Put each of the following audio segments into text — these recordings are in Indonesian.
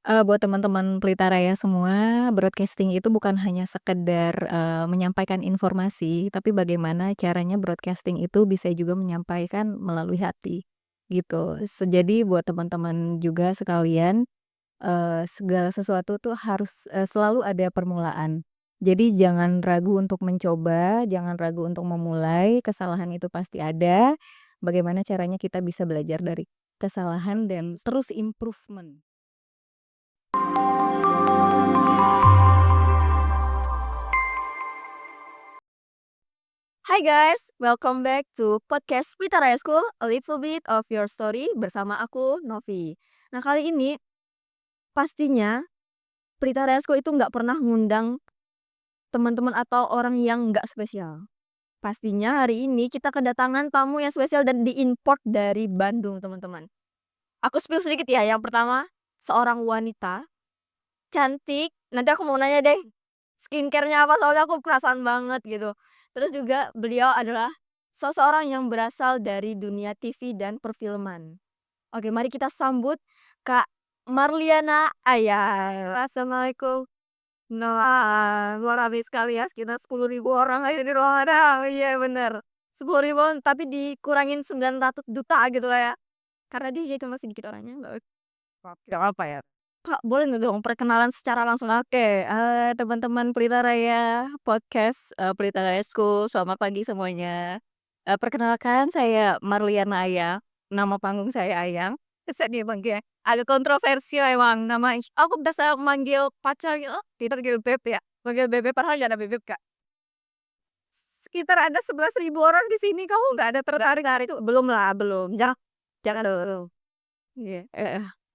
Buat teman-teman Pelita Raya semua, broadcasting itu bukan hanya sekedar, menyampaikan informasi, tapi bagaimana caranya broadcasting itu bisa juga menyampaikan melalui hati, gitu. Jadi buat teman-teman juga sekalian, segala sesuatu tuh harus, selalu ada permulaan. Jadi jangan ragu untuk mencoba, jangan ragu untuk memulai, kesalahan itu pasti ada, bagaimana caranya kita bisa belajar dari kesalahan dan terus improvement. Hai guys, welcome back to podcast Pelita Raya School, a little bit of your story bersama aku, Novi. Nah kali ini pastinya Pelita Raya School itu nggak pernah ngundang teman-teman atau orang yang nggak spesial. Pastinya hari ini kita kedatangan tamu yang spesial dan diimport dari Bandung teman-teman. Aku spill sedikit ya, yang pertama seorang wanita, cantik, nanti aku mau nanya deh skincare-nya apa soalnya aku perasaan banget gitu. Terus juga beliau adalah seseorang yang berasal dari dunia TV dan perfilman. Oke, mari kita sambut Kak Marliana Ayar. Assalamualaikum. Nah, luar biasa sekali ya, sekitar 10.000 orang aja di ruangan. Iya bener. 10.000 tapi dikurangin 900 juta gitu lah ya. Karena dia itu masih dikit orangnya. Nggak apa ya. Kak, boleh nggak dong perkenalan secara langsung? Oke, teman-teman Pelita Raya podcast, Pelita Raya School, selamat pagi semuanya. Perkenalkan saya Marliana Ayang, nama panggung saya Ayang. Saya dipanggil agak kontroversial emang nama aku biasa manggil pacar gitu, kita panggil Beb ya. Panggil Beb padahal nggak ada Beb, Kak. Sekitar ada 11.000 orang di sini, kamu nggak ada tertarik Itu itu? belum lah, belum. Jangan jangan dulu. Iya,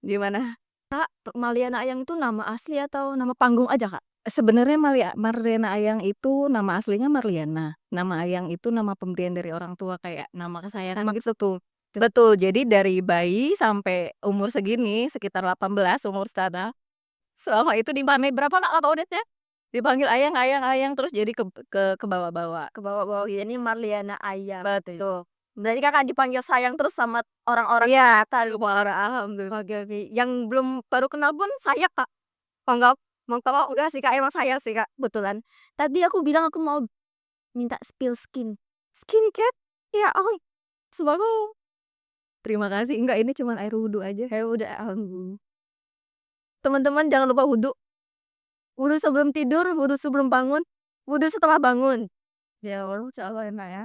gimana? Kak, Marliana Ayang itu nama asli atau nama panggung aja, Kak? Sebenarnya Marliana Ayang itu nama aslinya Marliana, nama Ayang itu nama pemberian dari orang tua kayak nama kesayangan gitu tuh. Betul, jadi dari bayi sampai umur segini sekitar 18 umur sana, selama itu dipanggil berapa lama udahnya? Dipanggil Ayang Ayang Ayang terus jadi ke bawah-bawah. Ke bawah-bawah ini Marliana Ayar. Betul. Berarti Kakak dipanggil sayang terus sama orang-orang Iya, tahu. alhamdulillah. Oke, oke. Yang belum baru kenal pun sayang, Kak. Oh enggak, mau tahu enggak sih, Kak, emang sayang sih, Kak, betulan. Tadi aku bilang aku mau minta spill skincare, ya aku semalam Terima kasih. Enggak, ini cuman air wudu aja. ya udah, teman-teman jangan lupa wudu. Wudu sebelum tidur, wudu sebelum bangun, wudu setelah bangun. Ya Allah, insyaallah ya, Kak, ya.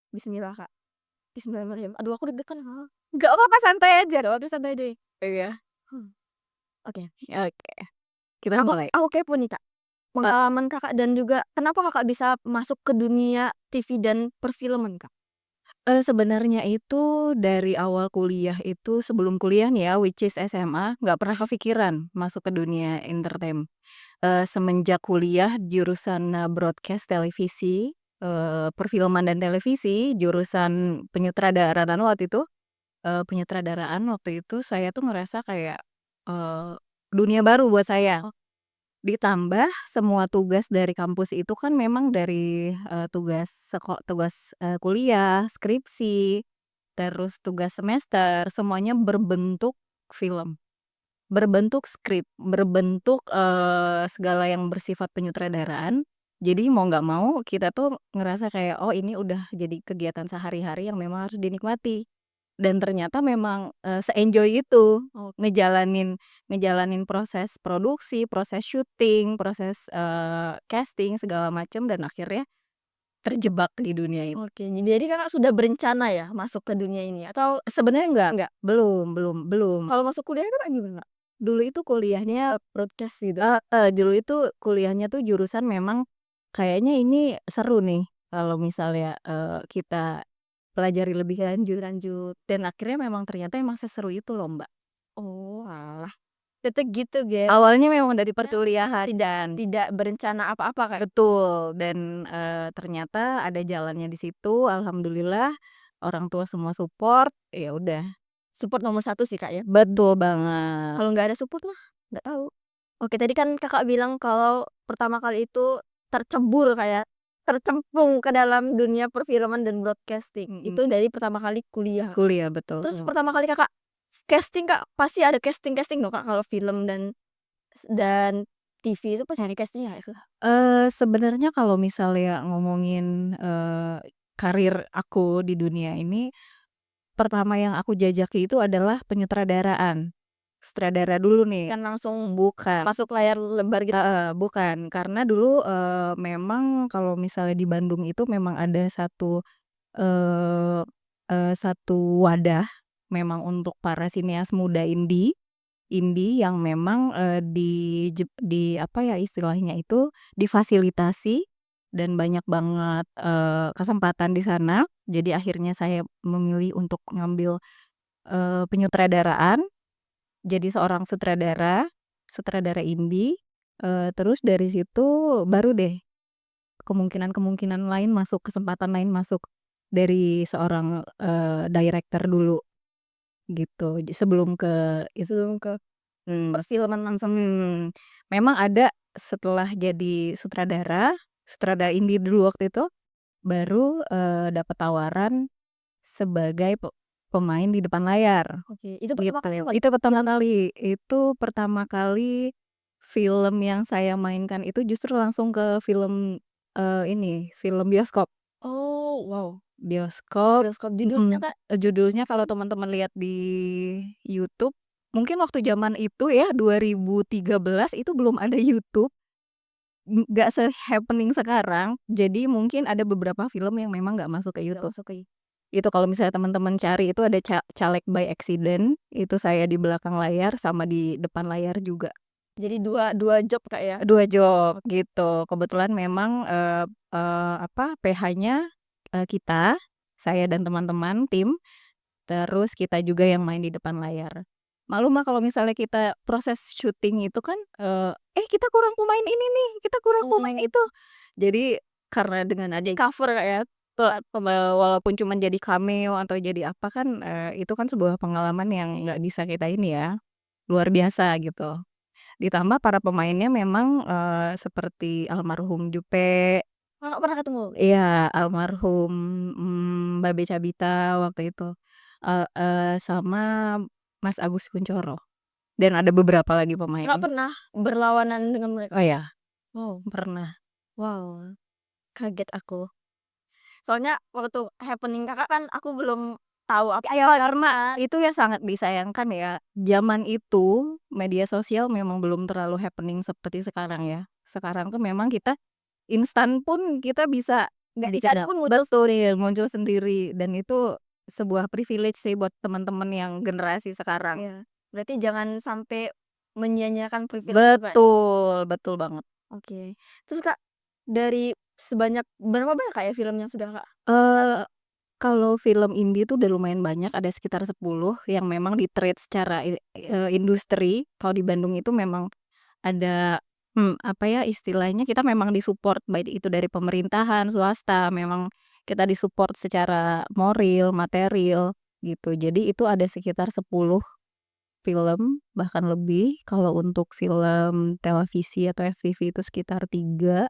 Bismillah, Kak. Bismillahirrahmanirrahim. Aduh aku deg-degan, Kak. Enggak apa-apa, santai aja, enggak apa santai deh. Iya. Hmm, oke. Oke, kita Aku mulai. aku kepo nih, Kak. Pengalaman Kakak dan juga kenapa Kakak bisa masuk ke dunia TV dan perfilman, Kak? Sebenarnya itu dari awal kuliah itu sebelum kuliah nih ya, which is SMA, nggak pernah kepikiran masuk ke dunia semenjak kuliah jurusan, broadcast televisi, perfilman dan televisi, jurusan penyutradaraan waktu itu saya tuh ngerasa kayak, eee, dunia baru buat saya. Ditambah semua tugas dari kampus itu kan memang dari, tugas, kuliah, skripsi, terus tugas semester, semuanya berbentuk film, berbentuk skrip, berbentuk, segala yang bersifat penyutradaraan. Jadi mau nggak mau kita tuh ngerasa kayak, "Oh ini udah jadi kegiatan sehari-hari yang memang harus dinikmati." Dan ternyata memang, se-enjoy itu Oh, ngejalanin ngejalanin proses produksi, proses syuting, proses, casting segala macam dan akhirnya terjebak di dunia itu. oke. Jadi Kakak sudah berencana ya masuk ke dunia ini atau Sebenarnya enggak, enggak? belum belum belum. Kalau masuk kuliah Kakak gimana? Dulu itu kuliahnya Broadcast gitu? dulu itu kuliahnya tuh jurusan memang kayaknya ini seru nih kalau misalnya, kita pelajari lebih lanjut lanjut dan akhirnya memang ternyata emang seseru itu loh, Mbak. Oh, alah. Tetep gitu, Gap. Awalnya memang dari Ya, perkuliahan tidak dan tidak berencana apa-apa, Kak? betul dan, ternyata ada jalannya di situ, alhamdulillah orang tua semua support, ya udah. Support nomor satu sih, Kak, ya. Betul banget. Kalau nggak ada support mah nggak tahu. Oke, tadi kan Kakak bilang kalau pertama kali itu tercebur kayak tercemplung ke dalam dunia perfilman dan broadcasting. Mhm, Itu dari pertama kali kuliah. kuliah betul. Terus pertama kali Kakak casting, Kak, pasti ada casting-casting dong, Kak, kalau film dan TV itu pasti ada casting nggak sih? Sebenarnya kalau misalnya ngomongin, karir aku di dunia ini, pertama yang aku jajaki itu adalah penyutradaraan. Sutradara dulu nih. Kan langsung Bukan. masuk layar lebar gitu? Heeh, bukan. Karena dulu, memang kalau misalnya di Bandung itu memang ada eee satu wadah memang untuk para sinias muda indie indie yang memang, di apa ya istilahnya itu, difasilitasi dan banyak banget, kesempatan di sana. Jadi akhirnya saya memilih untuk ngambil, penyutradaraan, jadi seorang sutradara, sutradara indie, terus dari situ baru deh kemungkinan-kemungkinan lain masuk, kesempatan lain masuk dari seorang, director dulu gitu. Sebelum ke itu ke perfilman langsung. Memang ada setelah jadi sutradara, sutradara indie dulu waktu itu, baru, dapat tawaran sebagai pemain di depan layar, Oke, itu gitu. pertama kali apa? Itu pertama kali, itu pertama kali film yang saya mainkan itu justru langsung ke film, ini, film bioskop. Oh, wow. Bioskop, Bioskop judulnya, Kak? judulnya kalau teman-teman lihat di YouTube, mungkin waktu zaman itu ya 2013 itu belum ada YouTube, nggak se-happening sekarang, jadi mungkin ada beberapa film yang memang nggak masuk ke Nggak YouTube. masuk ke Itu kalau misalnya teman-teman cari itu ada Caleg by Accident, itu saya di belakang layar sama di depan layar juga. jadi dua dua job, Kak, ya? 2 job Ok gitu. Kebetulan memang, apa, PH-nya, kita, saya dan teman-teman tim. Terus kita juga yang main di depan layar. Maklum lah kalau misalnya kita proses syuting itu kan, kita kurang pemain ini nih, kita kurang pemain Oh. itu." Jadi karena dengan aja cover Kak ya, walaupun cuman jadi cameo atau jadi apa kan, itu kan sebuah pengalaman yang nggak bisa kita ini ya, luar biasa gitu. Ditambah para pemainnya memang, seperti almarhum Jupe, Kakak pernah ketemu? iya, almarhum, Babe Cabita waktu itu, sama Mas Agus Kuncoro, dan ada beberapa lagi Kakak pemain. pernah berlawanan dengan mereka? Oh ya, Wow, pernah. wow, kaget aku. Soalnya waktu happening Kakak kan aku belum tahu Ya karena itu yang sangat disayangkan ya, zaman itu media sosial memang belum terlalu happening seperti sekarang ya. Sekarang tuh memang kita instan pun kita bisa nggak dicari bisa pun muncul. betul nih, muncul sendiri dan itu sebuah privilege sih buat teman-teman yang generasi sekarang. Iya, berarti jangan sampai menyia-nyiakan privilege itu, Kak, ya? Betul, betul banget. Oke. Terus, Kak, dari sebanyak berapa banyak, Kak, ya film yang sudah Kak Eee, Kalau film indie tuh udah lumayan banyak, ada sekitar 10 yang memang di-treat secara industri. Kalau di Bandung itu memang ada, apa ya, istilahnya kita memang di-support, baik itu dari pemerintahan, swasta, memang kita di-support secara moral, material, gitu. Jadi itu ada sekitar 10 film, bahkan lebih. Kalau untuk film televisi atau FTV itu sekitar 3,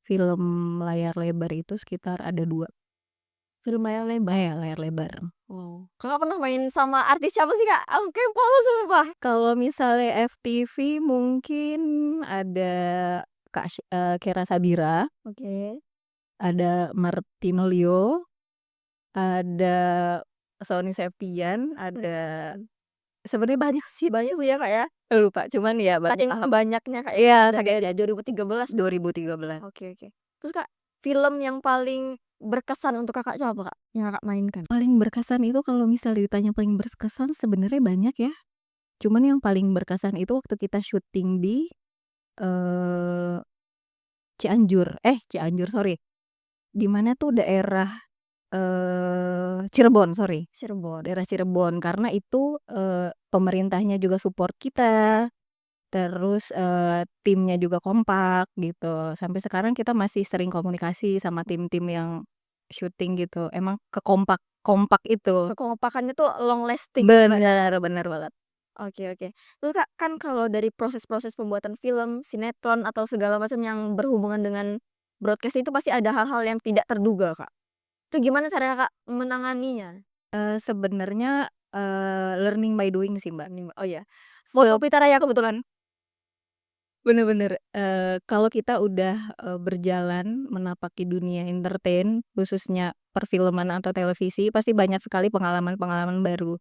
film layar lebar itu sekitar ada 2. film layar lebar? Ya layar lebar. Wow. Kakak pernah main sama artis siapa sih, Kak? Aku kepo sumpah. Kalau misalnya FTV mungkin ada Kera Sabira, Oke. ada Martinolio, ada Sony Septian, ada sebenarnya banyak sih, Banyak sih ya, Kak, ya? lupa cuman ya Saking banyaknya, Kak, ya? iya Dari 2013. 2013. Oke, oke. Terus, Kak, film yang paling berkesan untuk Kakak itu apa, Kak, yang Kakak mainkan? Paling berkesan itu kalau misalnya ditanya paling berkesan sebenarnya banyak ya, cuman yang paling berkesan itu waktu kita syuting di, eee, Cianjur sorry, di mana tuh daerah, Cirebon sorry, Cirebon. daerah Cirebon karena itu, pemerintahnya juga support kita, terus, timnya juga kompak gitu. Sampai sekarang kita masih sering komunikasi sama tim-tim yang syuting gitu, emang kompak itu. Kekompakannya tuh long lasting ya, Kak, ya? Bener bener banget. Oke, oke. Terus, Kak, kan kalau dari proses-proses pembuatan film, sinetron, atau segala macam yang berhubungan dengan broadcast itu pasti ada hal-hal yang tidak terduga, Kak. Itu gimana cara Kakak menanganinya? Sebenarnya, learning by doing sih, Mbak. Oh ya, Full Kopi Taraya kebetulan. bener bener, kalau kita udah, berjalan menapaki dunia entertain, khususnya perfilman atau televisi, pasti banyak sekali pengalaman-pengalaman baru.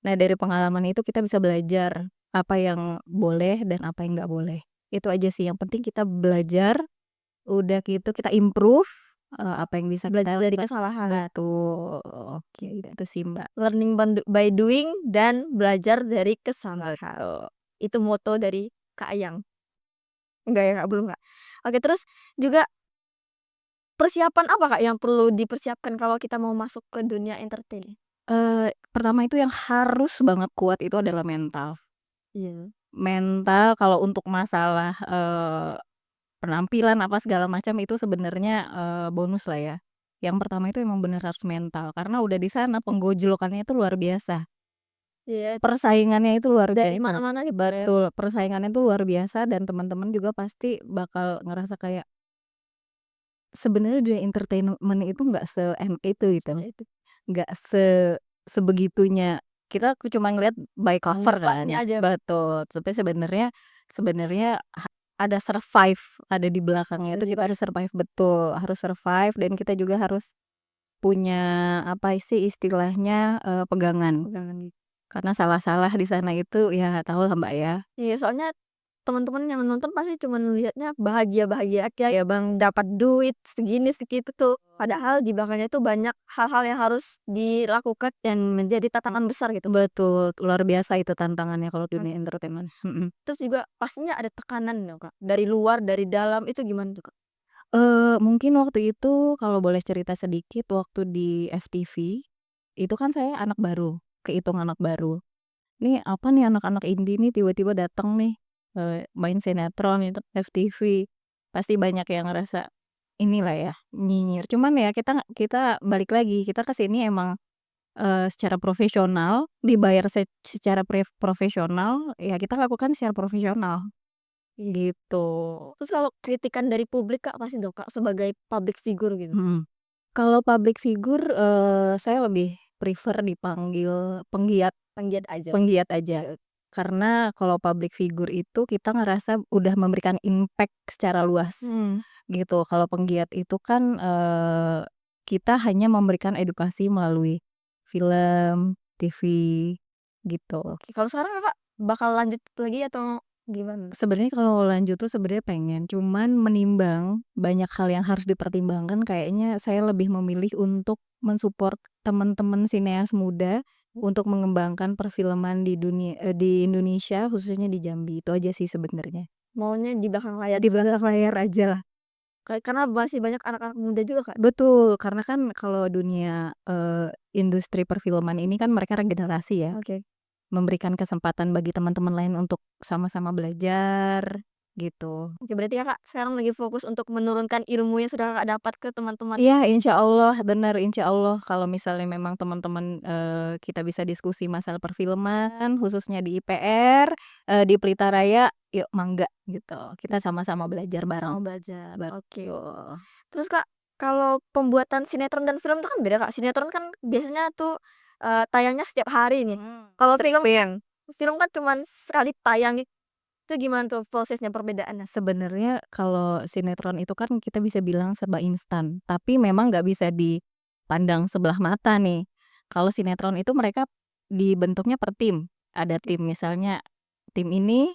Nah, dari pengalaman itu kita bisa belajar apa yang boleh dan apa yang nggak boleh. Itu aja sih, yang penting kita belajar, udah gitu kita improve, apa yang bisa Belajar kita dari lakukan kesalahan. betul, oke itu sih, Mbak. Learning by doing dan belajar dari kesalahan. Betul. Itu moto dari Kak Ayang. Enggak ya, Kak, belum, Kak. Oke, terus juga persiapan apa, Kak, yang perlu dipersiapkan kalau kita mau masuk ke dunia entertain? Pertama itu yang harus banget kuat itu adalah mental. Iya. Mental kalau untuk masalah, penampilan apa segala macam itu sebenarnya, bonus lah ya. Yang pertama itu emang bener harus mental, karena udah di sana penggojlokannya itu luar biasa. Iya, Persaingannya itu luar dari biasa mana-mana nih, Bare. betul, persaingannya itu luar biasa dan teman-teman juga pasti bakal ngerasa kayak, sebenarnya dunia entertainment itu nggak seenak itu gitu, nggak sebegitunya. Kita cuma ngelihat by cover kan, Mukanya aja. betul, tapi sebenarnya sebenarnya ada survive, ada di belakangnya itu juga harus survive betul, harus survive dan kita juga harus punya apa sih istilahnya, pegangan. Pegangan gitu. Karena salah-salah di sana itu ya tahulah Mbak ya. Iya, soalnya teman-teman yang nonton pasti cuma lihatnya bahagia-bahagia aja, Ya Bang, dapat duit segini segitu tuh. Padahal di belakangnya itu banyak hal-hal yang harus dilakukan dan menjadi tantangan besar gitu. betul, luar biasa itu tantangannya kalau Mmm, dunia entertainment, mhm. terus juga pastinya ada tekanan dong, Kak, dari luar, dari dalam, itu gimana tuh, Kak? Mungkin waktu itu kalau boleh cerita sedikit waktu di FTV, itu kan saya anak baru, kehitung anak baru. Nih apa nih anak-anak indie nih tiba-tiba datang nih, main sinetron itu FTV. Pasti banyak yang ngerasa, inilah ya, nyinyir. Cuman ya kita kita balik lagi, kita ke sini emang, secara profesional, dibayar secara profesional, ya kita lakukan secara profesional, gitu. Terus kalau kritikan dari publik, Kak, pasti dong, Kak, sebagai public figure gitu? Mhm. Kalau public figure, saya lebih prefer dipanggil penggiat Penggiat aja. penggiat aja. Karena kalau public figure itu kita ngerasa udah memberikan impact secara luas, Mhm. gitu. Kalau penggiat itu kan, kita hanya memberikan edukasi melalui film, TV, gitu. Oke, kalau sekarang Kakak bakal lanjut lagi atau gimana? Sebenarnya kalau lanjut tuh sebenarnya pengen, cuman menimbang banyak hal yang harus dipertimbangkan kayaknya saya lebih memilih untuk mensupport teman-teman sineas muda untuk mengembangkan perfilman di Indonesia khususnya di Jambi, itu aja sih sebenarnya. Maunya di belakang layar, Di belakang layar aja lah. karena masih banyak anak-anak muda juga, Kak. Betul, karena kan kalau dunia, industri perfilman ini kan mereka regenerasi ya, Oke. memberikan kesempatan bagi teman-teman lain untuk sama-sama belajar, gitu. Oke, berarti Kakak sekarang lagi fokus untuk menurunkan ilmu yang sudah Kakak dapat ke teman-teman. Iya, insya Allah, benar, insya Allah kalau misalnya memang teman-teman, kita bisa diskusi masalah perfilman khususnya di IPR, di Pelita Raya, yuk mangga gitu, kita sama-sama belajar bareng. Mau belajar, oke. Betul. Terus, Kak, kalau pembuatan sinetron dan film itu kan beda, Kak. Sinetron kan biasanya tuh, tayangnya setiap hari nih. Kalau film film kan cuman sekali tayang, itu gimana tuh prosesnya, perbedaannya? Sebenarnya kalau sinetron itu kan kita bisa bilang serba instan, tapi memang nggak bisa dipandang sebelah mata nih. Kalau sinetron itu mereka dibentuknya per tim, ada tim misalnya tim ini,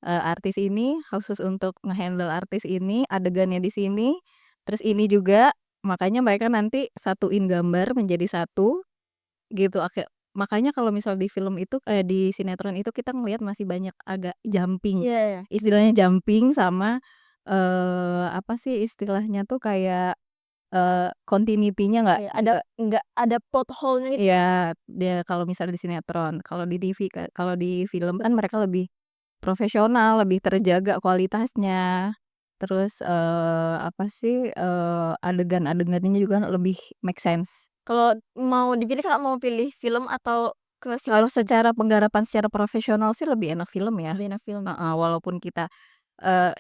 artis ini khusus untuk nge-handle artis ini, adegannya di sini, terus ini juga, makanya mereka nanti satuin gambar menjadi satu, gitu. Makanya kalau misal di film itu di sinetron itu kita ngelihat masih banyak agak jumping, Iya, iya. istilahnya jumping sama, apa sih istilahnya tuh kayak, continuity-nya nggak Kayak ada nggak ada plot hole-nya gitu. iya, dia kalau misalnya di sinetron, kalau di TV kalau di film kan mereka lebih profesional, lebih terjaga kualitasnya, terus, apa sih, adegan-adegannya juga lebih make sense. Kalau mau dipilih, Kakak mau pilih film atau ke Kalau secara penggarapan secara profesional sih lebih enak film ya, lebih enak film? heeh, walaupun kita,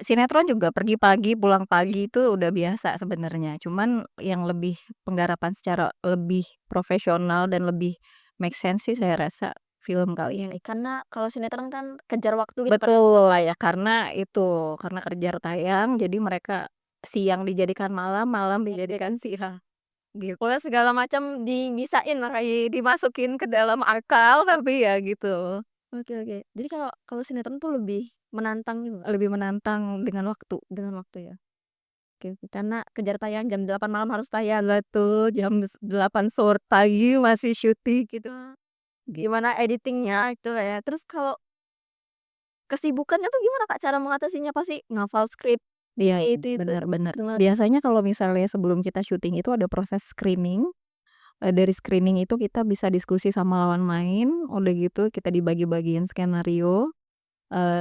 sinetron juga pergi pagi, pulang pagi itu udah biasa sebenarnya, cuman yang lebih penggarapan secara lebih profesional dan lebih make sense sih saya rasa film kali Iya, ini. karena kalau sinetron kan kejar waktu gitu kan. Betul ya, karena itu, karena kejar tayang jadi mereka siang dijadikan malam, malam dijadikan siang, gitu. Pokoknya segala macam dibisain lah, kayak dimasukin ke dalam akal Tapi ya gitu, oke oke. Jadi kalau kalau sinetron tuh lebih menantang gitu Kak, lebih menantang dengan waktu. dengan waktu ya? Oke oke, karena kejar tayang jam 8 malam harus tayang. Betul, jam 8 sore pagi masih syuting gitu. Gimana editingnya itu ya. Terus kalau kesibukannya tuh gimana Kak cara mengatasinya? Pasti ngafal skrip, Iya, itu. bener bener. Dengan Biasanya kalau misalnya sebelum kita syuting itu ada proses screening, dari screening itu kita bisa diskusi sama lawan main, udah gitu kita dibagi-bagiin skenario,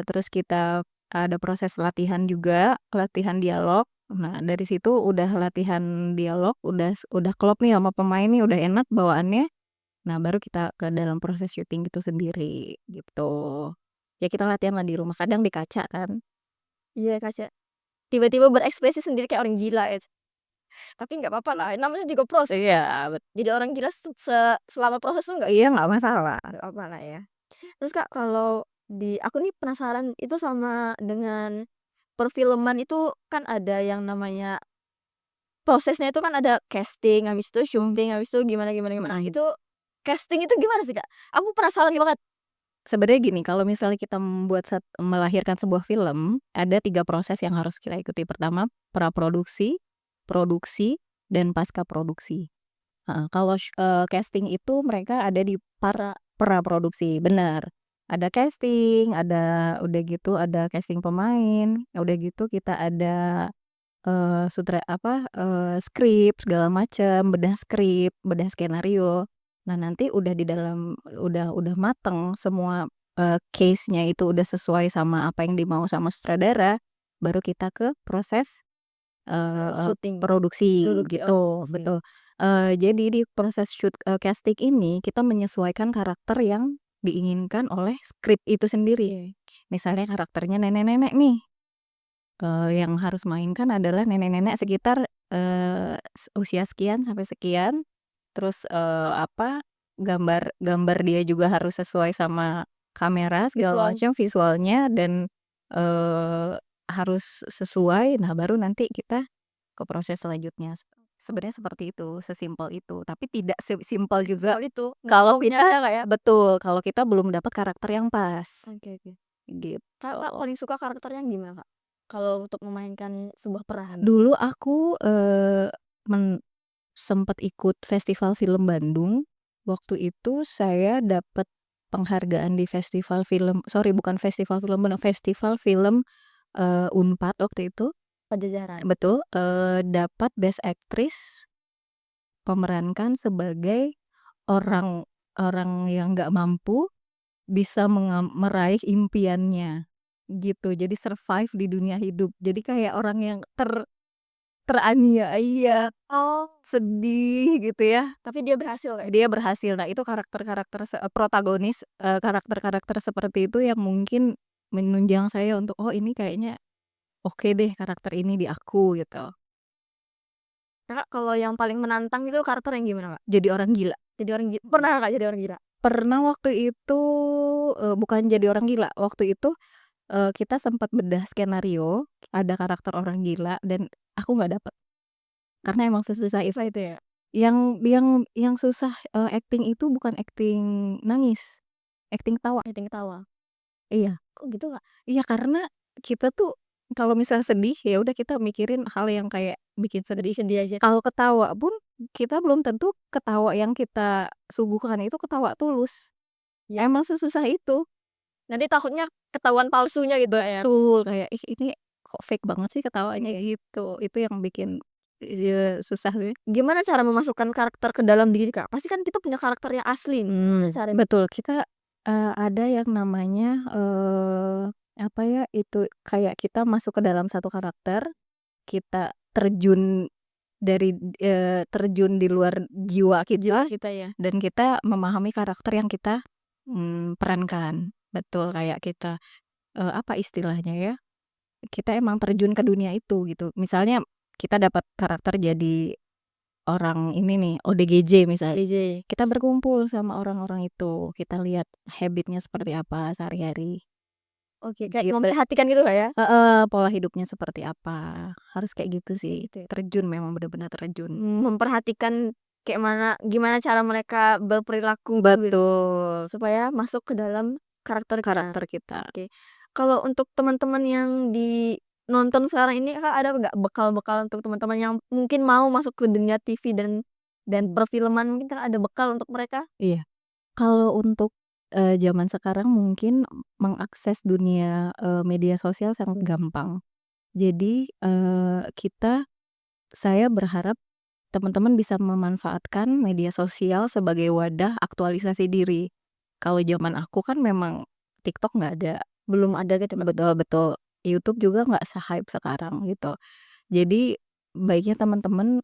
terus kita ada proses latihan juga, latihan dialog. Nah, dari situ udah latihan dialog, udah klop nih sama pemain nih, udah enak bawaannya, nah baru kita ke dalam proses syuting itu sendiri, gitu. Ya kita latihan lah di rumah, kadang di kaca kan. iya Kak, tiba-tiba berekspresi sendiri kayak orang gila ya. Tapi nggak apa-apa lah, namanya juga proses. Iya, Jadi orang gila selama proses tuh nggak iya nggak masalah. apa-apa lah ya. Terus Kak, kalau aku nih penasaran itu sama dengan perfilman itu kan ada yang namanya prosesnya itu kan ada casting, habis itu Mmm, syuting, habis itu gimana gimana gimana. mhm. Itu casting itu gimana sih Kak? Aku penasaran banget. Sebenarnya gini, kalau misalnya kita melahirkan sebuah film, ada 3 proses yang harus kita ikuti. Pertama, praproduksi, produksi, dan pasca produksi. Heeh, kalau casting itu mereka ada di praproduksi, bener. Ada casting, udah gitu ada casting pemain, udah gitu kita ada, skrip segala macem, bedah skrip, bedah skenario. Nah, nanti udah di dalam udah mateng semua, case-nya itu udah sesuai sama apa yang dimau sama sutradara, baru kita ke proses, Syuting, produksi produksi, oh gitu, sih. betul. Jadi di proses casting ini kita menyesuaikan karakter yang diinginkan oleh skrip itu sendiri. Misalnya karakternya nenek-nenek nih. Yang harus main kan adalah nenek-nenek sekitar, usia sekian sampai sekian, terus, gambar gambar dia juga harus sesuai sama kamera segala Visual. macam, visualnya dan, harus sesuai, nah baru nanti kita ke proses selanjutnya. Sebenarnya seperti itu, sesimpel itu, tapi tidak sesimpel juga Soal itu, kalau ngeflow-nya ya Kak ya? betul, kalau kita belum dapat karakter yang pas, Oke oke. gitu. Kakak paling suka karakternya yang gimana Kak? Kalau untuk memainkan sebuah peran? Dulu aku, men sempet ikut festival film Bandung, waktu itu saya dapet penghargaan di festival film sorry bukan festival film Bandung, festival film, Unpad waktu itu. Pajajaran? Betul, dapat Best Actress, memerankan sebagai orang orang yang nggak mampu bisa meraih impiannya, gitu. Jadi survive di dunia hidup. Jadi kayak orang yang teraniaya, Oh, sedih gitu ya. tapi dia berhasil Kak? Dia berhasil. Nah, itu karakter-karakter protagonis, karakter-karakter seperti itu yang mungkin menunjang saya untuk, "Oh, ini kayaknya oke deh karakter ini di aku," gitu. Kakak kalau yang paling menantang itu karakter yang gimana Kak? Jadi orang gila. Jadi orang pernah Kakak jadi orang gila? Pernah waktu itu, bukan jadi orang gila, waktu itu, kita sempat bedah skenario, ada karakter orang gila dan aku nggak dapet, karena emang sesusah itu. Susah itu ya? Yang susah, akting itu bukan akting nangis, akting tawa. Acting ketawa? Iya. Kok gitu Kak? Iya, karena kita tuh kalau misal sedih, ya udah kita mikirin hal yang kayak bikin sedih. Sedih-sedih aja? Kalau ketawa pun kita belum tentu ketawa yang kita suguhkan itu ketawa tulus. Ya, Emang sesusah itu. nanti takutnya ketahuan palsunya gitu Kak ya? Betul, kayak, "Ih, ini kok fake banget sih ketawanya?" Gitu. Itu yang bikin, susah sih. Gimana cara memasukkan karakter ke dalam diri Kak? Pasti kan kita punya karakter yang asli nih, gimana caranya? Betul. Kita, ada yang namanya, apa ya, itu kayak kita masuk ke dalam satu karakter, kita terjun di luar jiwa Jiwa kita, kita ya? dan kita memahami karakter yang kita, perankan. Betul, kayak kita, apa istilahnya ya, kita emang terjun ke dunia itu gitu. Misalnya kita dapat karakter jadi orang ini nih, ODGJ misalnya, DJ. kita berkumpul sama orang-orang itu, kita lihat habit-nya seperti apa sehari-hari, Oke, kayak gitu. memperhatikan gitu Kak ya? Heeh, pola hidupnya seperti apa, harus kayak gitu sih, Gitu ya? terjun memang benar-benar terjun. Memperhatikan kayak gimana cara mereka berperilaku gitu, Betul, supaya masuk ke dalam karakter kita. karakter kita. Oke. Kalau untuk teman-teman yang nonton sekarang ini Kak, ada nggak bekal-bekal untuk teman-teman yang mungkin mau masuk ke dunia TV dan perfilman, mungkin Kakak ada bekal untuk mereka? Iya. Kalau untuk, zaman sekarang mungkin mengakses dunia, media sosial sangat gampang. Jadi, saya berharap teman-teman bisa memanfaatkan media sosial sebagai wadah aktualisasi diri. Kalau zaman aku kan memang TikTok nggak ada. Belum ada gitu Kak? Betul betul. YouTube juga nggak se-hype sekarang gitu. Jadi baiknya teman-teman,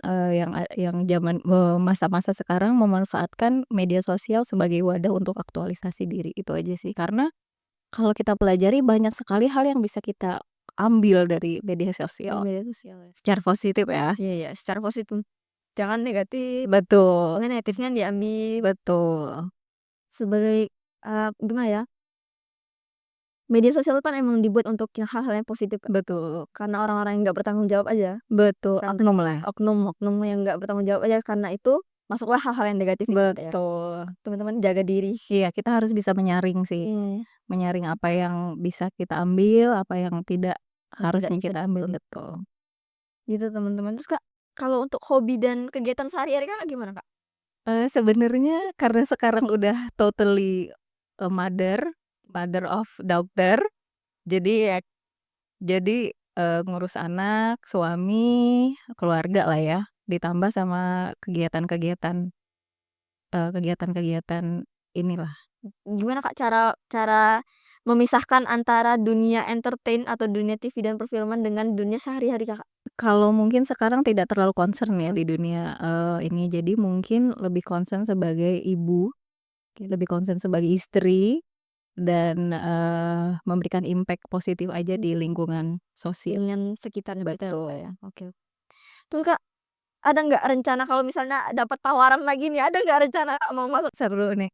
yang zaman, masa-masa sekarang memanfaatkan media sosial sebagai wadah untuk aktualisasi diri, itu aja sih. Karena kalau kita pelajari banyak sekali hal yang bisa kita ambil dari media Di sosial, media sosial ya? secara positif ya. Iya iya, secara positif, jangan negatif, Betul pokoknya negatifnya diambil betul sebagai, gimana ya, media sosial kan emang dibuat untuk yang hal-hal yang positif Kak, betul karena orang-orang yang nggak bertanggung jawab aja, betul, karena oknum lah. oknum-oknum yang nggak bertanggung jawab aja, karena itu masuklah hal-hal yang negatif gitu ya. Betul. Teman-teman jaga diri. Iya, kita harus bisa menyaring sih. Iya, Menyaring apa yang bisa kita ambil, apa yang tidak yang tidak harusnya bisa kita ambil, betul. gitu teman-teman. Terus Kak, kalau untuk hobi dan kegiatan sehari-hari Kakak gimana Kak? Sebenarnya karena sekarang udah totally, mother mother of daughter, jadi ya ngurus anak, suami, keluarga lah ya, ditambah sama kegiatan-kegiatan, kegiatan-kegiatan inilah. Gimana Kak cara cara memisahkan antara dunia entertain atau dunia TV dan perfilman dengan dunia sehari-hari Kakak? Kalau mungkin sekarang tidak terlalu concern ya di dunia, ini, jadi mungkin lebih concern sebagai ibu, lebih concern sebagai istri, dan, memberikan impact positif aja di lingkungan sosial. Dengan sekitarnya gitu ya Kak Betul. ya? Oke. Terus Kak, ada nggak rencana kalau misalnya dapat tawaran lagi nih, ada nggak rencana Kak mau masuk Seru nih.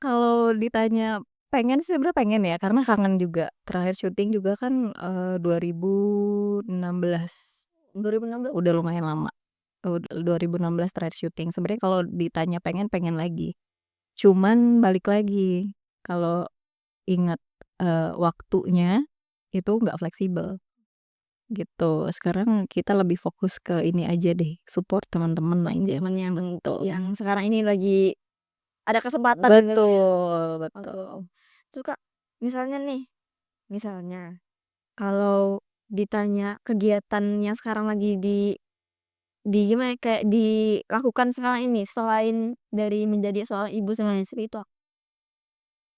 Kalau ditanya pengen sih sebenarnya pengen ya, karena kangen juga. Terakhir syuting juga kan, 2016, 2016? udah lumayan lama. 2016 terakhir syuting. Sebenarnya kalau ditanya pengen, pengen lagi. Cuman balik lagi, kalau ingat, waktunya, itu nggak fleksibel, gitu. Sekarang kita lebih fokus ke ini aja deh, support teman-teman aja. Teman yang Betul. sekarang ini lagi ada kesempatan gitu Kak ya? Betul Oke. betul. Terus Kak, misalnya nih, misalnya kalau ditanya kegiatan yang sekarang lagi gimana ya, kayak dilakukan sekarang ini selain dari menjadi seorang ibu sama istri itu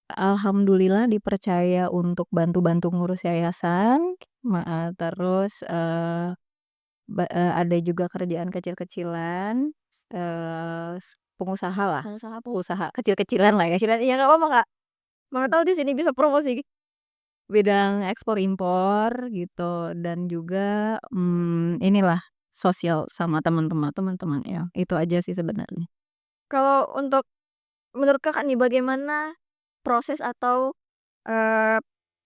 Alhamdulillah dipercaya untuk bantu-bantu ngurus yayasan, terus, ada juga kerjaan kecil-kecilan, pengusahalah, usaha apa? pengusaha kecil-kecilan lah ya. Kecilan iya nggak apa-apa Kak, mana tahu di sini bisa promosi. Bidang ekspor impor gitu, dan juga, inilah sosial sama teman-teman ya, itu aja sih sebenarnya. Kalau untuk menurut Kakak nih bagaimana proses atau, eee,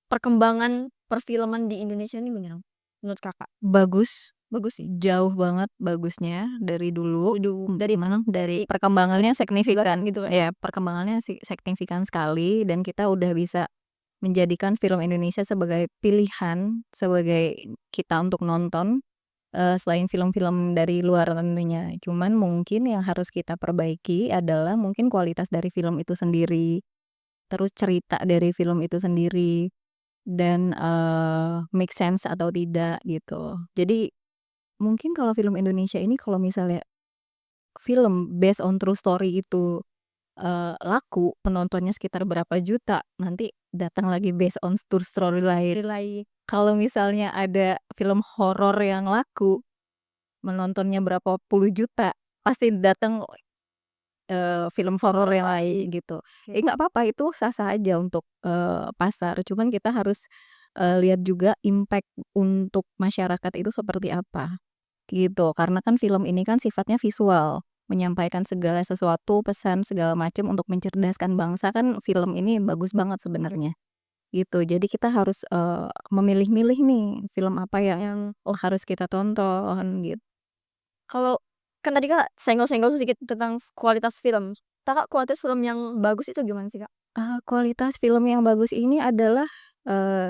perkembangan perfilman di Indonesia ini bagaimana menurut Kakak? Bagus, Bagus sih? jauh banget bagusnya dari dulu, Dari mana dari dari perkembangannya bulan signifikan, gitu kan? ya perkembangannya signifikan sekali, dan kita udah bisa menjadikan film Indonesia sebagai pilihan, sebagai kita untuk nonton, selain film-film dari luar tentunya. Cuman mungkin yang harus kita perbaiki adalah mungkin kualitas dari film itu sendiri, terus cerita dari film itu sendiri, dan, make sense atau tidak gitu. Jadi mungkin kalau film Indonesia ini kalau misalnya film based on true story itu, laku, penontonnya sekitar berapa juta, nanti datang lagi based on true story lain. Nilai Kalau misalnya ada film horor yang laku, menontonnya berapa puluh juta, pasti datang, film horor yang lain gitu. oke. Nggak apa-apa, itu sah-sah aja untuk, pasar, cuman kita harus, lihat juga impact untuk masyarakat itu seperti apa. gitu. Karena kan film ini kan sifatnya visual, menyampaikan segala sesuatu, pesan segala macam untuk mencerdaskan bangsa kan film ini bagus banget sebenarnya, gitu. Jadi kita harus, memilih-milih nih film apa ya yang, harus kita tonton gitu. Kalau kan tadi Kak senggol-senggol sedikit tentang kualitas film. Kakak kualitas film yang bagus itu gimana sih, Kak? Kualitas film yang bagus ini adalah,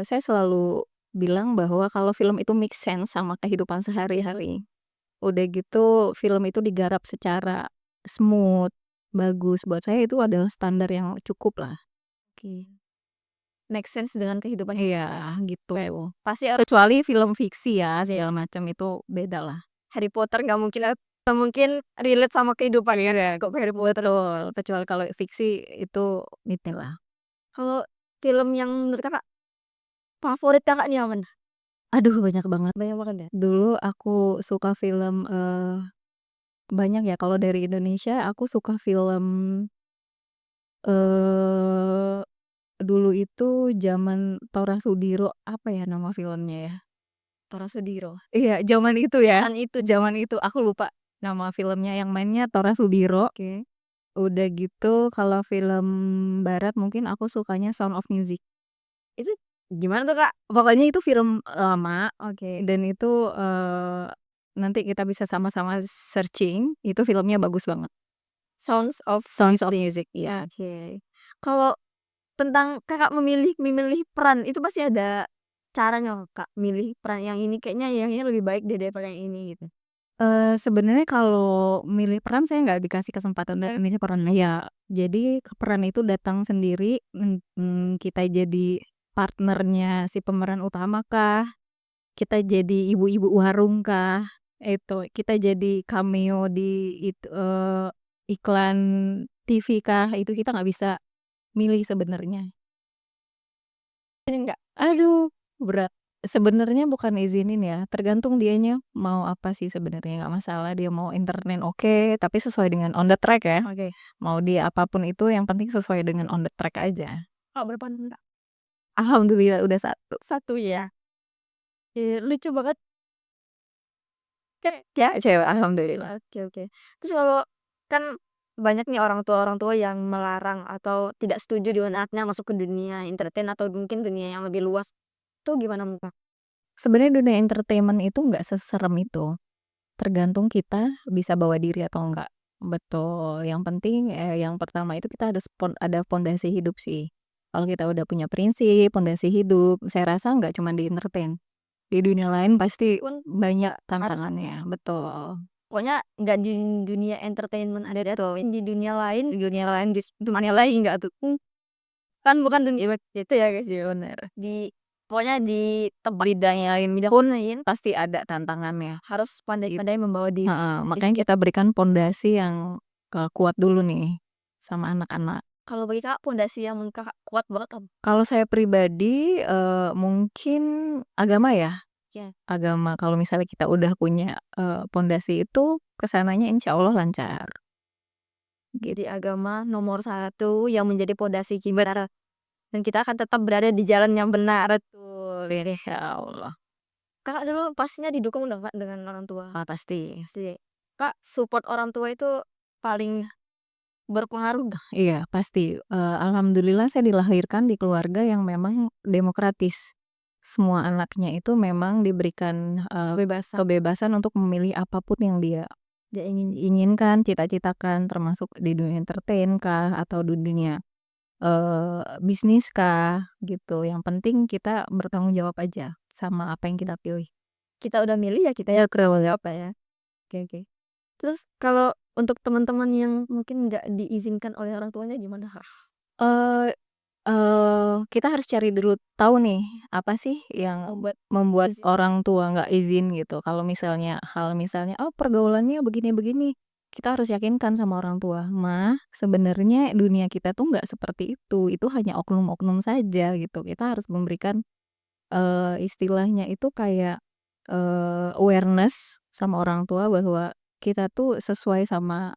saya selalu bilang bahwa kalau film itu make sense sama kehidupan sehari-hari. Udah gitu film itu digarap secara smooth, bagus, buat saya itu adalah standar yang cukup lah. Oke. Make sense dengan kehidupan. Iya, gitu. Kayak pasti harus Kecuali film fiksi ya, ya segala macam itu beda lah. Harry Potter nggak mungkin relate sama kehidupan ya, kok Harry Potter. Betul, kecuali kalau fiksi itu inilah. Kalau film yang menurut Kakak favorit Kakak nih yang mana? Aduh banyak banget. Banyak banget ya? Dulu aku suka film, banyak ya kalau dari Indonesia aku suka film, eee, dulu itu zaman Tora Sudiro, apa ya nama filmnya ya? Tora Sudiro. Iya, zaman itu ya, Kan itu. zaman itu aku lupa nama filmnya, yang mainnya Tora Sudiro. Oke. Udah gitu kalau film barat mungkin aku sukanya Sound of Music. Itu gimana tuh, Kak? Pokoknya itu film lama Oke. dan itu, nanti kita bisa sama-sama searching, itu filmnya bagus banget. Sounds of Sounds of Music, iya. Oke. Kalau tentang Kakak memilih memilih peran, itu pasti ada caranya Kak, milih peran yang ini kayaknya yang ini lebih baik deh daripada yang ini gitu. Sebenarnya kalau milih peran saya nggak dikasih kesempatan dan milih perannya ya, jadi peran itu datang sendiri, kita jadi partnernya si pemeran utama kah, kita jadi ibu-ibu warung kah, itu, kita jadi cameo di iklan TV kah, itu kita nggak bisa milih sebenarnya. Ini enggak? Aduh, berat. Sebenarnya bukan izinin ya, tergantung dianya mau apa sih sebenarnya, nggak masalah dia mau entertain oke, tapi sesuai dengan on the track ya. Oke. Mau dia apapun itu yang penting sesuai dengan on the track aja. Kak berapa nih, Kak? Alhamdulillah udah satu. 1 ya? Lucu banget. Ya cewek, alhamdulillah. Oke oke. Terus kalau kan banyak nih orang tua yang melarang atau tidak setuju dengan anaknya masuk ke dunia entertain atau mungkin dunia yang lebih luas. Itu gimana menurut Kak? Sebenarnya dunia entertainment itu nggak seserem itu, tergantung kita bisa bawa diri atau enggak. Betul, yang penting, yang pertama itu kita ada pondasi hidup sih. Kalau kita udah punya prinsip, pondasi hidup, saya rasa nggak cuma di entertain, di dunia lain pasti Pun banyak harus tantangannya, betul. pokoknya nggak di dunia entertainment ada deh tuh, di dunia lain di dunia lain nggak tuh. Kan bukan dunia itu ya guys ya, Bener. di pokoknya di tempat Bidang yang lain bidang pun lain pasti ada tantangannya. harus pandai-pandai membawa diri. Heeh, makanya kita berikan pondasi yang, kuat dulu nih, sama anak-anak. Kalau bagi Kakak pondasi yang menurut Kakak kuat banget apa? Kalau saya pribadi, mungkin agama ya, Ya, agama. Kalau misalnya kita udah punya, pondasi itu, ke sananya insya Allah lancar, gitu. jadi agama nomor satu yang menjadi pondasi kita dan kita akan tetap berada di jalan yang benar. Betul, insya Allah. Kakak dulu pastinya didukung dong Kak dengan orang tua? Pasti. Pasti. Kak, support orang tua itu paling berpengaruh nggak? Iya, pasti. Alhamdulillah saya dilahirkan di keluarga yang memang demokratis. Semua anaknya itu memang diberikan, Kebebasan. kebebasan untuk memilih apapun yang dia Dia ingin inginkan, cita-citakan, termasuk di dunia entertain kah, atau di dunia, bisnis kah, gitu. Yang penting kita bertanggung jawab aja sama apa yang kita pilih. kita udah milih ya kita ya tanggung jawab ya. Oke oke. Terus kalau untuk teman-teman yang mungkin nggak diizinkan oleh orang tuanya gimana Kak? Eee kita harus cari dulu tahu nih, apa sih yang Membuat membuat izin. orang tua nggak izin gitu. Kalau misalnya misalnya, "Oh pergaulannya begini-begini," kita harus yakinkan sama orang tua, "Ma, sebenarnya dunia kita tuh nggak seperti itu hanya oknum-oknum saja," gitu. Kita harus memberikan, istilahnya itu kayak, awareness sama orang tua bahwa kita tuh sesuai sama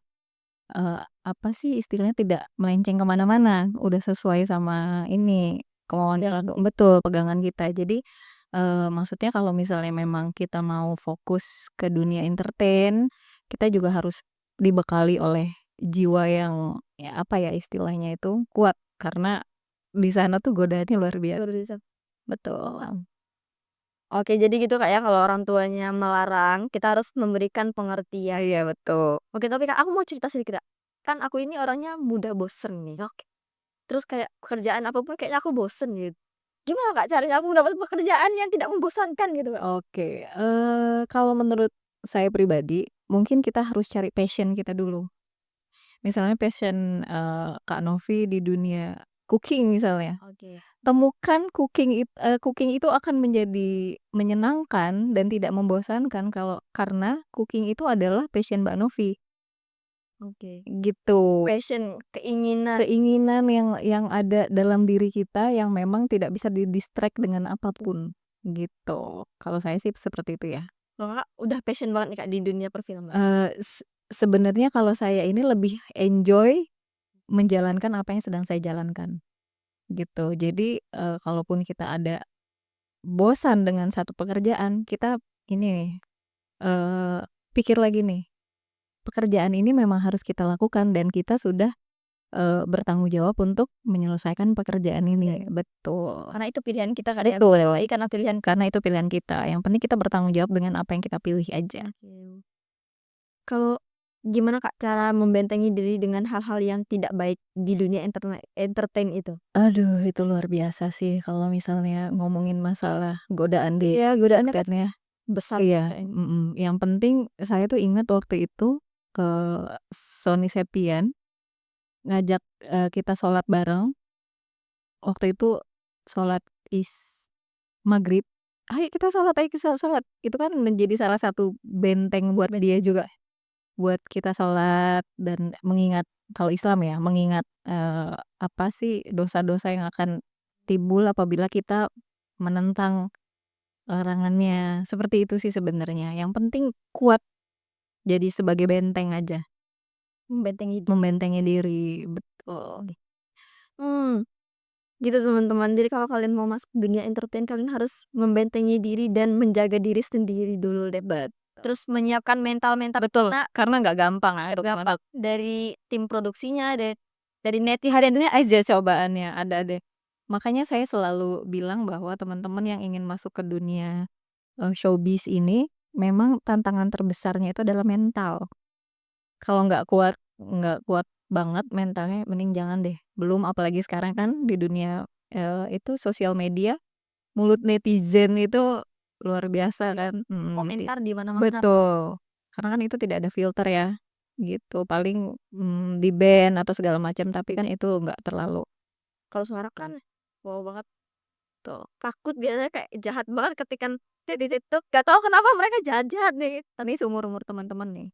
apa sih istilahnya, tidak melenceng ke mana-mana, udah sesuai sama ini, kemauan Ya, betul, pegangan kita. Jadi, Maksudnya kalau misalnya memang kita mau fokus ke dunia entertain, kita juga harus dibekali oleh jiwa yang, ya apa ya istilahnya itu, kuat. Karena di sana tuh godaannya luar biasa. Luar biasa. Betul. Oke, jadi gitu, Kak, ya, kalau orang tuanya melarang, kita harus memberikan pengertian. Iya betul. Oke, tapi, Kak, aku mau cerita sedikit, Kak. Kan aku ini orangnya mudah bosen nih. Oke. Terus kayak pekerjaan apa pun kayaknya aku bosen gitu. Gimana, Kak, caranya aku mendapat pekerjaan yang tidak membosankan gitu, Kak? Oke, kalau menurut saya pribadi, mungkin kita harus cari passion kita dulu. Misalnya passion, Kak Novi di dunia cooking misalnya. Oke. Temukan cooking itu akan menjadi menyenangkan dan tidak membosankan karena cooking itu adalah passion Mbak Novi, Oke. gitu. Passion, keinginan. Keinginan yang ada dalam diri kita yang memang tidak bisa di-distract dengan apapun, gitu. Kalau saya sih seperti itu ya. Kalau Kakak udah passion banget nih, Kak, di dunia perfilman? Sebenarnya kalau saya ini lebih enjoy menjalankan apa yang sedang saya jalankan, gitu. Jadi, kalaupun kita ada bosan dengan satu pekerjaan, kita ini, eee, pikir lagi nih, pekerjaan ini memang harus kita lakukan dan kita sudah, bertanggung jawab untuk menyelesaikan pekerjaan ini. Betul. Karena itu pilihan kita kan ya? Betul, Baik karena pilihan. karena itu pilihan kita, yang penting kita bertanggung jawab dengan apa yang kita pilih aja. Oke. Kalau gimana, Kak, cara membentengi diri dengan hal-hal yang tidak baik di dunia entertain itu? Aduh, itu luar biasa sih kalau misalnya ngomongin masalah godaan di Iya, godaannya kan entertain ya. besar Iya, kayaknya. yang penting saya tuh ingat waktu itu, Sony Septian ngajak, kita sholat bareng, waktu itu sholat maghrib, "Ayo kita sholat ayo kita sholat." Itu kan menjadi salah satu benteng buat dia juga, buat kita sholat dan mengingat kalau Islam ya, mengingat, apa sih dosa-dosa yang akan timbul apabila kita menentang larangannya, seperti itu sih sebenarnya, yang penting kuat, jadi sebagai benteng aja. Membentengi diri. Membentengi diri, betul. Hmm, gitu teman-teman. Jadi kalau kalian mau masuk dunia entertain, kalian harus membentengi diri dan menjaga diri sendiri dulu deh. Terus menyiapkan mental-mental Betul, karena karena nggak gampang untuk gampang dari tim produksinya, dari netizennya aja cobaannya, ada deh. Makanya saya selalu bilang bahwa teman-teman yang ingin masuk ke dunia, showbiz ini, memang tantangan terbesarnya itu adalah mental. Kalau nggak kuat banget mentalnya mending jangan deh. Belum apalagi sekarang kan di dunia, itu sosial media, mulut netizen itu luar biasa kan, komentar di mana-mana. betul. Karena kan itu tidak ada filter ya, gitu. Paling, di-ban atau segala macam, tapi kan itu nggak terlalu. Kalau sekarang kan wow banget tuh. Takut biasanya kayak jahat banget ketika di situ, gak tahu kenapa mereka jahat-jahat nih. Tapi seumur-umur teman-teman nih.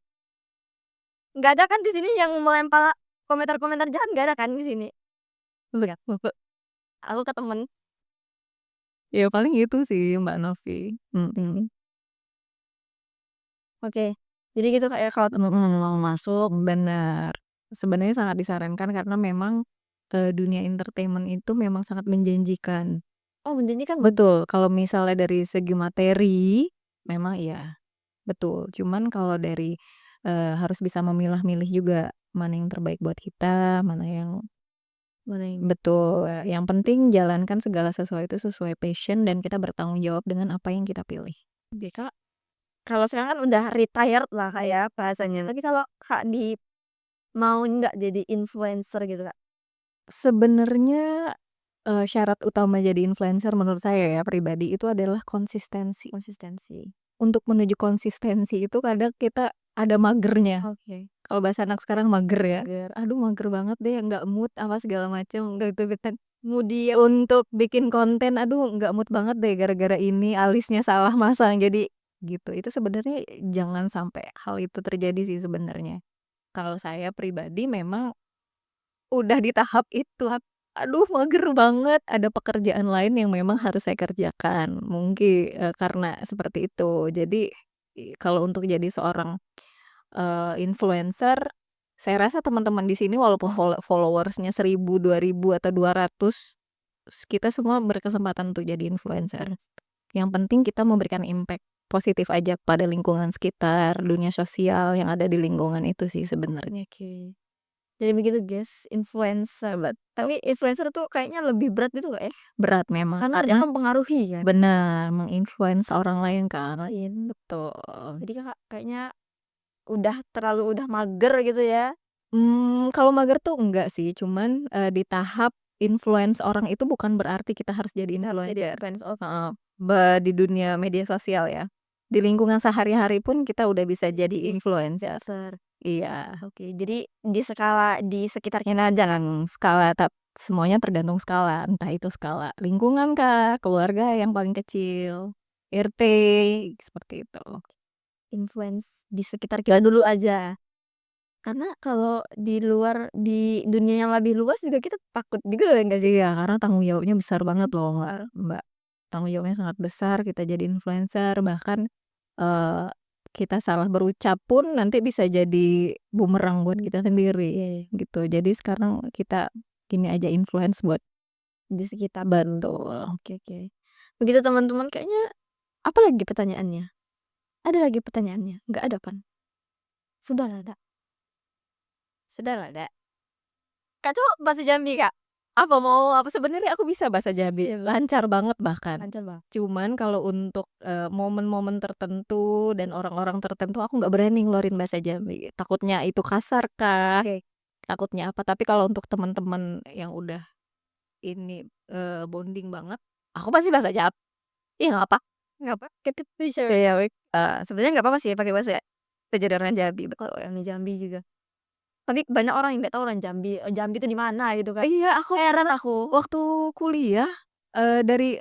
Nggak ada kan di sini yang melempar komentar-komentar jahat, nggak ada kan di sini. Lihat. Aku ke temen. Ya paling itu sih Mbak Novi, Oke. Jadi gitu Kak ya kalau teman-teman mau masuk. bener. Sebenarnya sangat disarankan karena memang, dunia entertainment itu memang sangat menjanjikan. Oh, menjanjikan. Betul, kalau misalnya dari segi materi, memang iya, betul. Cuman kalau dari, harus bisa memilah-milih juga, mana yang terbaik buat kita, mana yang Mana yang betul, yang penting jalankan segala sesuatu itu sesuai passion dan kita bertanggung jawab dengan apa yang kita pilih. oke Kak, kalau sekarang kan udah retired lah Kak ya bahasanya. Tapi kalau Kak mau nggak jadi influencer gitu Kak? Sebenarnya, syarat utama jadi influencer menurut saya ya pribadi itu adalah konsistensi. Konsistensi. Untuk menuju konsistensi itu kadang kita ada magernya. Oke. Kalau bahasa anak sekarang mager ya, Mager. aduh mager banget deh, nggak mood apa segala macem, gitu kan. Moody. Untuk bikin konten, aduh nggak mood banget deh gara-gara ini alisnya salah masang, jadi gitu. Itu sebenarnya jangan sampai hal itu terjadi sih sebenarnya. Kalau saya pribadi memang udah di tahap itu, aduh mager banget, ada pekerjaan lain yang memang harus saya kerjakan. Mungkin, karena seperti itu. Jadi, kalau untuk jadi seorang influencer, saya rasa teman-teman di sini walaupun followers-nya 1.000, 2.000, atau 200, kita semua berkesempatan untuk jadi influencer. Yang penting kita memberikan impact positif aja pada lingkungan sekitar, dunia sosial yang ada di lingkungan itu sih sebenarnya. Oke. Jadi begitu guys, influencer. Tapi influencer tuh kayaknya lebih berat gitu nggak ya? Berat memang Karena dia karena mempengaruhi kan benar, menginfluence orang lain kan. lain. Betul. Jadi Kakak kayaknya udah mager gitu ya. Kalau mager tuh enggak sih, cuman, di tahap influence orang itu bukan berarti kita harus jadi Jadi influencer. fans of Heeh, di dunia media sosial ya. Di lingkungan sehari-hari pun kita udah bisa jadi influencer. influencer. Iya, Oke, jadi di sekitarnya jangan skala semuanya tergantung skala, entah itu skala lingkungan kah, keluarga yang paling kecil, RT, seperti itu. influence di sekitar kita dulu aja. Karena kalau di luar, di dunia yang lebih luas juga kita takut juga enggak sih? Iya, karena tanggung jawabnya besar banget loh, Mbak. Tanggung jawabnya sangat besar, kita jadi influencer, bahkan, eee, kita salah berucap pun nanti bisa jadi bumerang buat kita sendiri, Iya, iya. gitu. Jadi sekarang kita gini aja, influence buat Di sekitar. betul. Oke, oke. Begitu teman-teman, kayaknya apa lagi pertanyaannya? Ada lagi pertanyaannya? Nggak ada kan? Sudah lah, Kak. Sudah lah, Kak. Kak tuh bahasa Jambi, Kak? Apa sebenarnya aku bisa bahasa Jambi, lancar banget bahkan. Lancar Bang. Cuman kalau untuk, momen-momen tertentu dan orang-orang tertentu aku nggak berani ngeluarin bahasa Jambi, takutnya itu kasar kah, Oke. takutnya apa. Tapi kalau untuk teman-teman yang udah ini, bonding banget, aku pasti bahasa iya nggak apa, Nggak apa, kita bisa. kayak Sebenarnya nggak apa-apa sih pakai bahasa kejaran Jambi, kalau yang di Jambi juga. Tapi banyak orang yang nggak tahu orang Jambi, Jambi itu di mana gitu kan. iya, aku Heran aku. waktu kuliah, dari,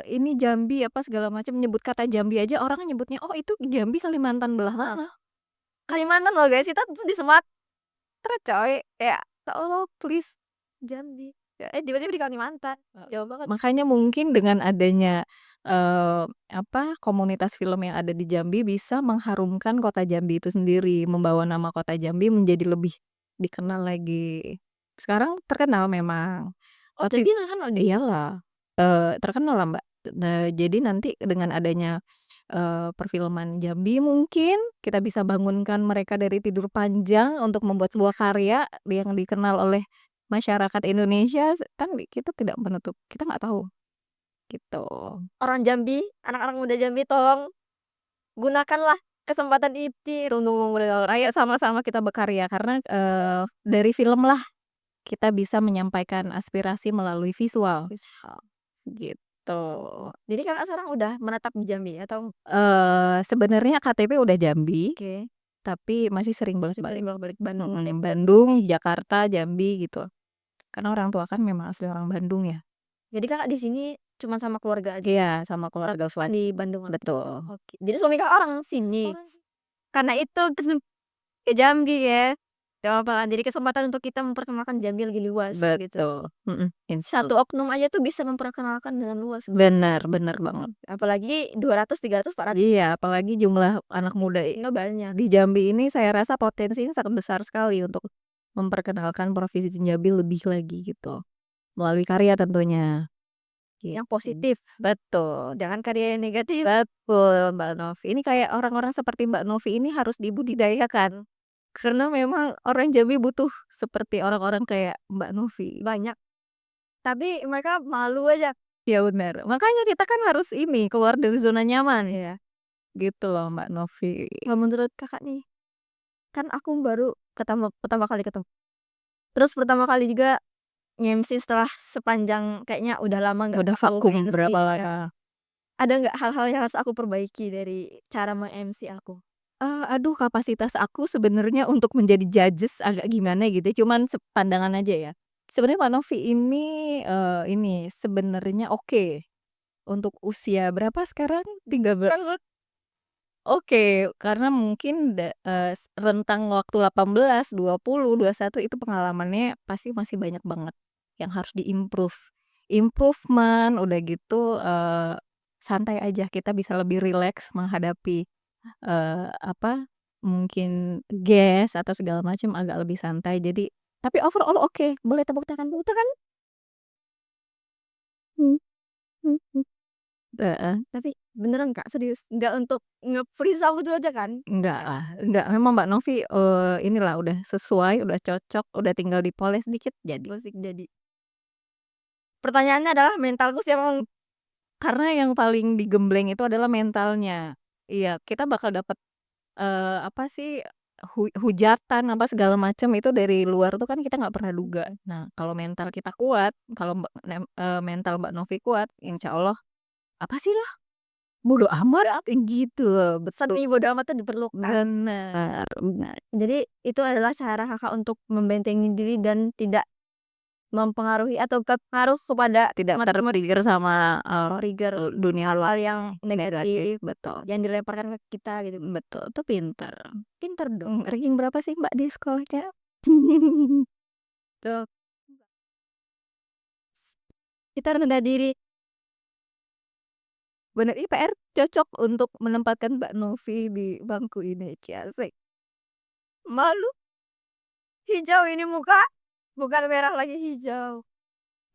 ini Jambi apa segala macam, nyebut kata Jambi aja orang nyebutnya, "Oh itu Jambi Kalimantan belah Heeh. mana?" Kalimantan loh guys, kita tuh di Sumatera coy. Kayak Ya Allah, please. Jambi. Tiba-tiba di Kalimantan. Jauh banget. Makanya mungkin dengan adanya, apa, komunitas film yang ada di Jambi bisa mengharumkan kota Jambi itu sendiri, membawa nama kota Jambi menjadi lebih dikenal lagi. Sekarang terkenal memang, Oh, tapi Jambi terkenal deh. iyalah, terkenal lah, Mbak. Nah, jadi nanti dengan adanya, perfilman Jambi mungkin kita bisa bangunkan mereka dari tidur panjang untuk membuat sebuah karya yang dikenal oleh masyarakat Indonesia, kan kita tidak menutup, kita nggak tahu, gitu. Orang Jambi, anak-anak muda Jambi tolong gunakanlah kesempatan ini untuk memudahkan Ayo rakyat. sama-sama kita berkarya karena, dari film lah kita bisa menyampaikan aspirasi melalui visual, gitu. Jadi Kakak sekarang udah menetap di Jambi atau Sebenarnya KTP udah Jambi, oke, tapi masih sering sering bolak-balik. bolak-balik Bandung? Bandung, Jakarta, Jambi, gitu. Karena orang tua kan memang asli orang Bandung ya. Jadi Kakak di sini cuma sama keluarga aja? Iya, sama keluarga Di Bandung? betul. Oke. Jadi suami Kakak orang sini? Orang Karena itu ke Jambi ya? Gak apa-apa, jadi kesempatan untuk kita memperkenalkan Jambi lebih luas gitu. betul, Satu oknum aja tuh bisa memperkenalkan dengan luas. bener bener banget. Apalagi 200, 300, 400. Iya, apalagi jumlah anak muda Nggak banyak. di Jambi ini saya rasa potensinya sangat besar sekali untuk memperkenalkan provinsi Jambi lebih lagi gitu, melalui karya tentunya, Yang gitu. positif, Betul jangan karya yang negatif. betul, Mbak Novi. Ini kayak orang-orang seperti Mbak Novi ini harus dibudidayakan, karena memang orang Jambi butuh seperti orang-orang kayak Mbak Novi. Banyak. Tapi mereka malu aja. Ya benar, makanya kita kan harus ini, keluar dari zona nyaman, Iya. gitu loh Mbak Novi. Kalau menurut Kakak nih, kan aku baru pertama kali ketemu. Terus pertama kali juga nge-MC setelah sepanjang kayaknya udah lama nggak Udah aku vakum nge-MC. berapa lama. Ada nggak hal-hal yang harus aku perbaiki dari cara nge-MC aku? Aduh kapasitas aku sebenarnya untuk menjadi judges agak gimana gitu, cuman pandangan aja ya. Sebenarnya Mbak Novi ini sebenarnya oke, untuk usia berapa sekarang? Kan Oke, karena mungkin rentang waktu 18, 20, 21 itu pengalamannya pasti masih banyak banget yang harus di-improve. Improvement, udah gitu, santai aja, kita bisa lebih rileks menghadapi, apa, mungkin guest atau segala macam agak lebih santai. Jadi tapi overall oke, boleh tepuk tangan. itu kan hmm, hmm, hmm. Heeh. Tapi beneran Kak, serius? Nggak untuk nge-freeze rambut aja kan? Enggak lah, enggak, memang Mbak Novi, inilah udah sesuai, udah cocok, udah tinggal dipoles dikit jadi. Musik jadi. Pertanyaannya adalah mentalku sih emang Karena yang paling digembleng itu adalah mentalnya. Iya, kita bakal dapet, apa sih, hujatan apa segala macam itu dari luar tuh kan kita nggak pernah duga. Nah, kalau mental kita kuat, kalau mental Mbak Novi kuat, insya Allah, "Apa sih lah, bodo amat," udah kayak gitu loh, betul. seni bodo amat tuh diperlukan. Bener bener. Jadi itu adalah cara Kakak untuk membentengi diri dan tidak mempengaruhi atau berpengaruh kepada Tidak ter-trigger sama, trigger dunia luar hal yang negatif, negatif betul yang dilemparkan ke kita gitu. betul, itu pinter. Pinter dong. Ranking berapa sih Mbak di sekolahnya? Tuh, kita rendah diri. Bener, ini PR cocok untuk menempatkan Mbak Novi di bangku ini, cie asik. Malu, hijau ini muka, bukan merah lagi hijau.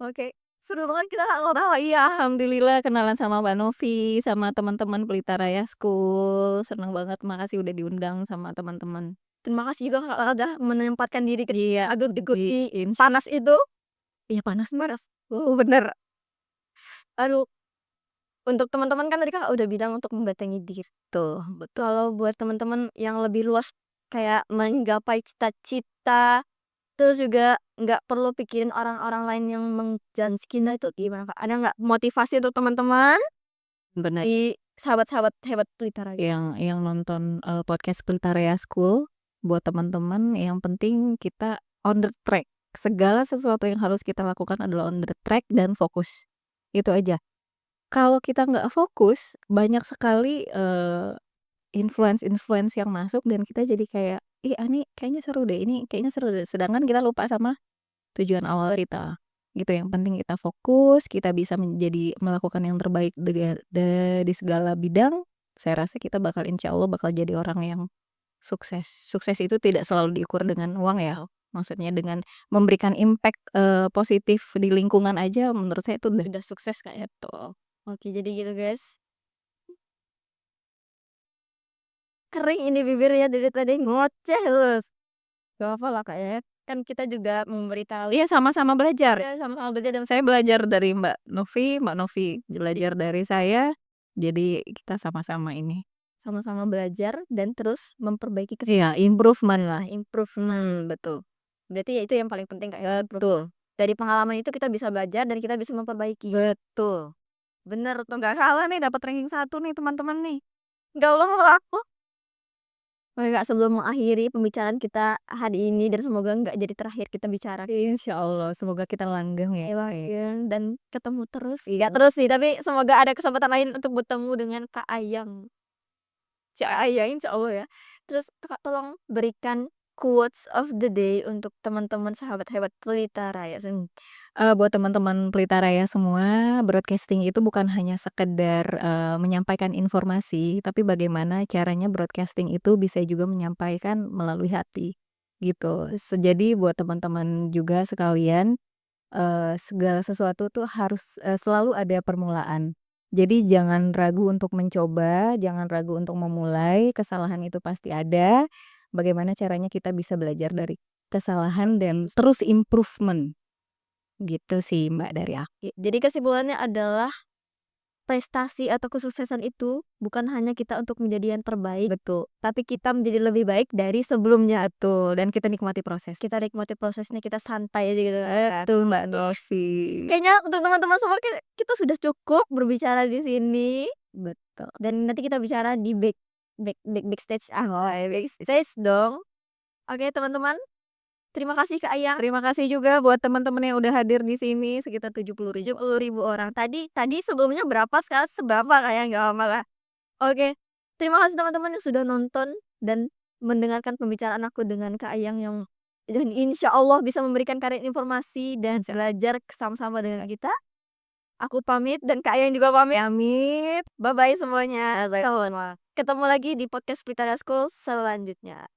Oke, seru banget kita ngobrol. Oh iya, alhamdulillah kenalan sama Mbak Novi, sama teman-teman Pelita Raya School, seneng banget, makasih udah diundang sama teman-teman. Terima kasih juga Kakak udah menempatkan diri ke Iya, agak di kursi di panas itu. iya panas Mbak, Panas. bener, Aduh, untuk teman-teman kan tadi Kakak udah bilang untuk membentengi diri. betul betul. Kalau buat teman-teman yang lebih luas kayak menggapai cita-cita, terus juga nggak perlu pikirin orang-orang lain yang menjudge kita itu gimana Kak? Ada nggak motivasi untuk teman-teman Bener, di sahabat-sahabat hebat Twitter aja? yang nonton, podcast Pelita Raya School, buat teman-teman yang penting kita on the track, segala sesuatu yang harus kita lakukan adalah on the track dan fokus, itu aja. Kalau kita nggak fokus, banyak sekali, influence-influence yang masuk dan kita jadi kayak, "Ih, ini kayaknya seru deh, ini kayaknya seru deh," sedangkan kita lupa sama tujuan awal kita, gitu. Yang penting kita fokus, kita bisa melakukan yang terbaik di segala bidang, saya rasa kita bakal insya Allah bakal jadi orang yang sukses. Sukses itu tidak selalu diukur dengan uang ya, maksudnya dengan memberikan impact, positif di lingkungan aja menurut saya itu udah Udah sukses Kak ya? betul. Oke, jadi gitu guys. Kering ini bibirnya dari tadi ngoceh terus. Gak apa lah Kak ya. Kan kita juga memberitahu Iya, sama-sama belajar. ya sama-sama belajar dan Saya belajar dari Mbak Novi belajar dari saya, jadi kita sama-sama ini. sama-sama belajar dan terus memperbaiki Iya, improvement lah. improvement. Betul. Berarti ya itu yang paling penting Kak ya, Betul. dari pengalaman itu kita bisa belajar dan kita bisa memperbaiki. Betul. Bener tuh, Nggak salah nih dapat ranking 1 nih teman-teman nih. nggak ulang kalau aku. Oke Kak, sebelum mengakhiri pembicaraan kita hari ini dan semoga nggak jadi terakhir kita bicara. Insya Allah, semoga kita langgeng ya. Ya, dan ketemu terus. Nggak terus sih, tapi semoga ada kesempatan lain untuk bertemu dengan Kak Ayang. Cak Ayang insya Allah ya. Terus Kakak tolong berikan quotes of the day untuk teman-teman sahabat hebat Pelita Raya. Buat teman-teman Pelita Raya semua, broadcasting itu bukan hanya sekedar, menyampaikan informasi, tapi bagaimana caranya broadcasting itu bisa juga menyampaikan melalui hati, gitu. Jadi buat teman-teman juga sekalian, segala sesuatu tuh harus, selalu ada permulaan. Jadi jangan ragu untuk mencoba, jangan ragu untuk memulai, kesalahan itu pasti ada, bagaimana caranya kita bisa belajar dari kesalahan dan terus improvement. Gitu sih Mbak dari aku. Jadi kesimpulannya adalah prestasi atau kesuksesan itu bukan hanya kita untuk menjadi yang terbaik, Betul tapi kita menjadi lebih baik dari sebelumnya. betul, dan kita nikmati proses. Kita nikmati prosesnya, kita santai aja gitu kan. Betul Mbak Novi. Kayaknya untuk teman-teman semua kita sudah cukup berbicara di sini Betul. dan nanti kita bicara di backstage. Ah, oh, backstage dong. Oke, teman-teman, terima kasih Kak Ayang. Terima kasih juga buat teman-teman yang udah hadir di sini sekitar 70.000. 70.000 orang. Tadi sebelumnya berapa, sekarang seberapa kayak nggak malah. Oke, terima kasih teman-teman yang sudah nonton dan mendengarkan pembicaraan aku dengan Kak Ayang yang dan insya Allah bisa memberikan kalian informasi dan belajar sama-sama dengan kita. Aku pamit dan Kak Ayang juga pamit. Amit. Bye-bye semuanya. Sama. Ketemu lagi di podcast Pelita School selanjutnya.